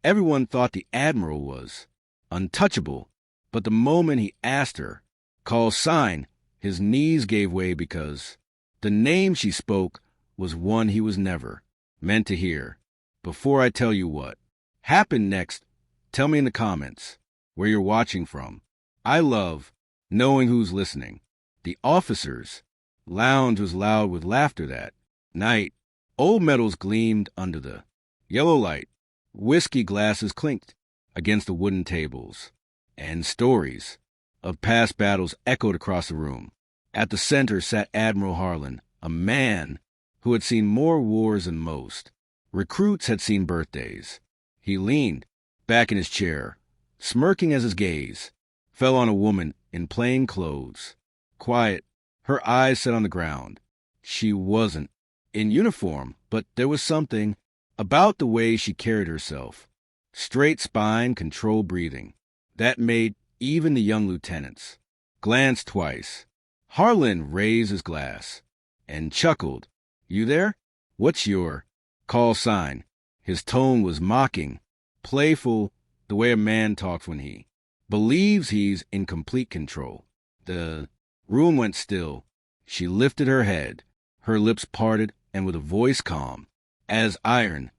Everyone thought the Admiral was untouchable, but the moment he asked her, "Call sign," his knees gave way because the name she spoke was one he was never meant to hear. Before I tell you what happened next, tell me in the comments where you're watching from. I love knowing who's listening. The officers' lounge was loud with laughter that night. Old medals gleamed under the yellow light. Whiskey glasses clinked against the wooden tables, and stories of past battles echoed across the room. At the center sat Admiral Harlan, a man who had seen more wars than most. Recruits had seen birthdays. He leaned back in his chair, smirking as his gaze fell on a woman in plain clothes. Quiet, her eyes set on the ground. She wasn't in uniform, but there was something about the way she carried herself, straight spine, controlled breathing, that made even the young lieutenants glance twice. Harlan raised his glass and chuckled. "You there? What's your call sign?" His tone was mocking, playful, the way a man talks when he believes he's in complete control. The room went still. She lifted her head, her lips parted, and with a voice calm as iron,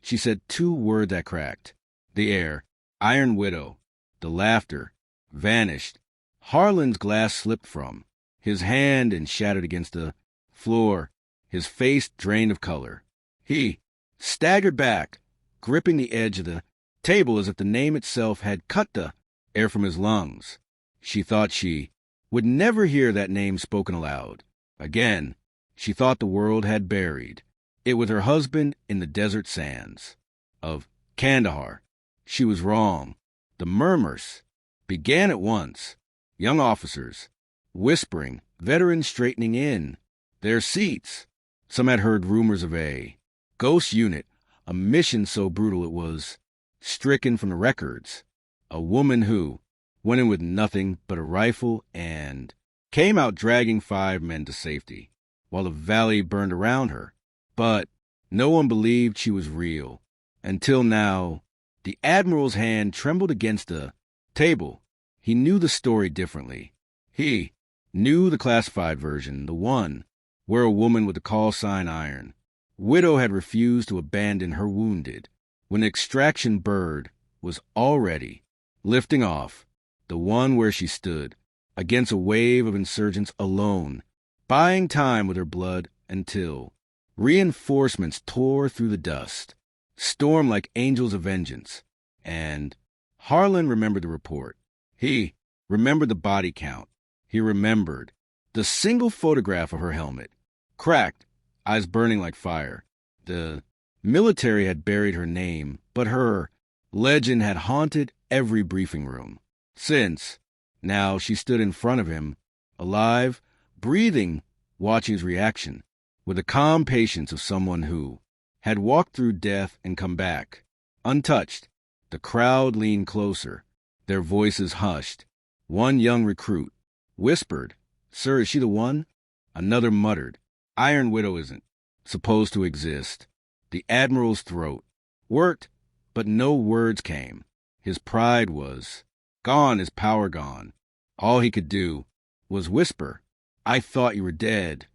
she said two words that cracked the air: "Iron Widow." The laughter vanished. Harlan's glass slipped from his hand and shattered against the floor, his face drained of color. He staggered back, gripping the edge of the table as if the name itself had cut the air from his lungs. She thought she would never hear that name spoken aloud again. She thought the world had buried it with her husband in the desert sands of Kandahar. She was wrong. The murmurs began at once. Young officers whispering, veterans straightening in their seats. Some had heard rumors of a ghost unit, a mission so brutal it was stricken from the records. A woman who went in with nothing but a rifle and came out dragging 5 men to safety while the valley burned around her. But no one believed she was real. Until now, the Admiral's hand trembled against the table. He knew the story differently. He knew the classified version, the one where a woman with the call sign Iron Widow had refused to abandon her wounded when the extraction bird was already lifting off, the one where she stood against a wave of insurgents alone, buying time with her blood until reinforcements tore through the dust, stormed like angels of vengeance. And Harlan remembered the report. He remembered the body count. He remembered the single photograph of her helmet, cracked, eyes burning like fire. The military had buried her name, but her legend had haunted every briefing room. Since now she stood in front of him, alive, breathing, watching his reaction, with the calm patience of someone who had walked through death and come back, untouched. The crowd leaned closer, their voices hushed. One young recruit whispered, "Sir, is she the one?" Another muttered, "Iron Widow isn't supposed to exist." The Admiral's throat worked, but no words came. His pride was gone, his power gone. All he could do was whisper, "I thought you were dead."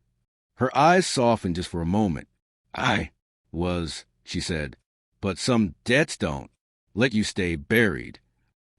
Her eyes softened just for a moment. "I was," she said, "but some debts don't let you stay buried."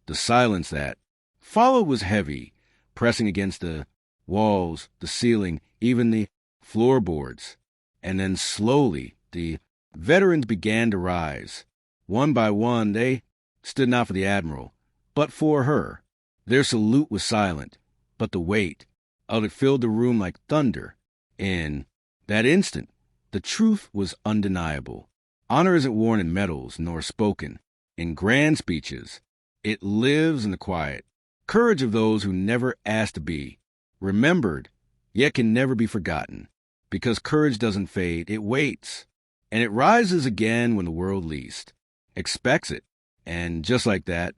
The silence that followed was heavy, pressing against the walls, the ceiling, even the floorboards. And then slowly the veterans began to rise. One by one, they stood not for the Admiral, but for her. Their salute was silent, but the weight of it filled the room like thunder. In that instant, the truth was undeniable. Honor isn't worn in medals nor spoken in grand speeches. It lives in the quiet courage of those who never asked to be remembered, yet can never be forgotten. Because courage doesn't fade, it waits, and it rises again when the world least expects it. And just like that,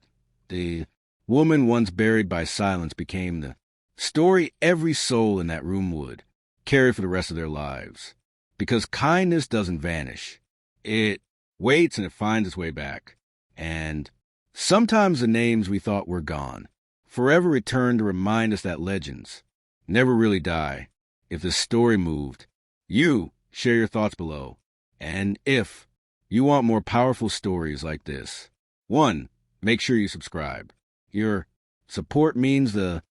the woman once buried by silence became the story every soul in that room would carry for the rest of their lives. Because kindness doesn't vanish. It waits and it finds its way back. And sometimes the names we thought were gone forever return to remind us that legends never really die. If the story moved, you share your thoughts below. And if you want more powerful stories like this, 1, make sure you subscribe. Your support means the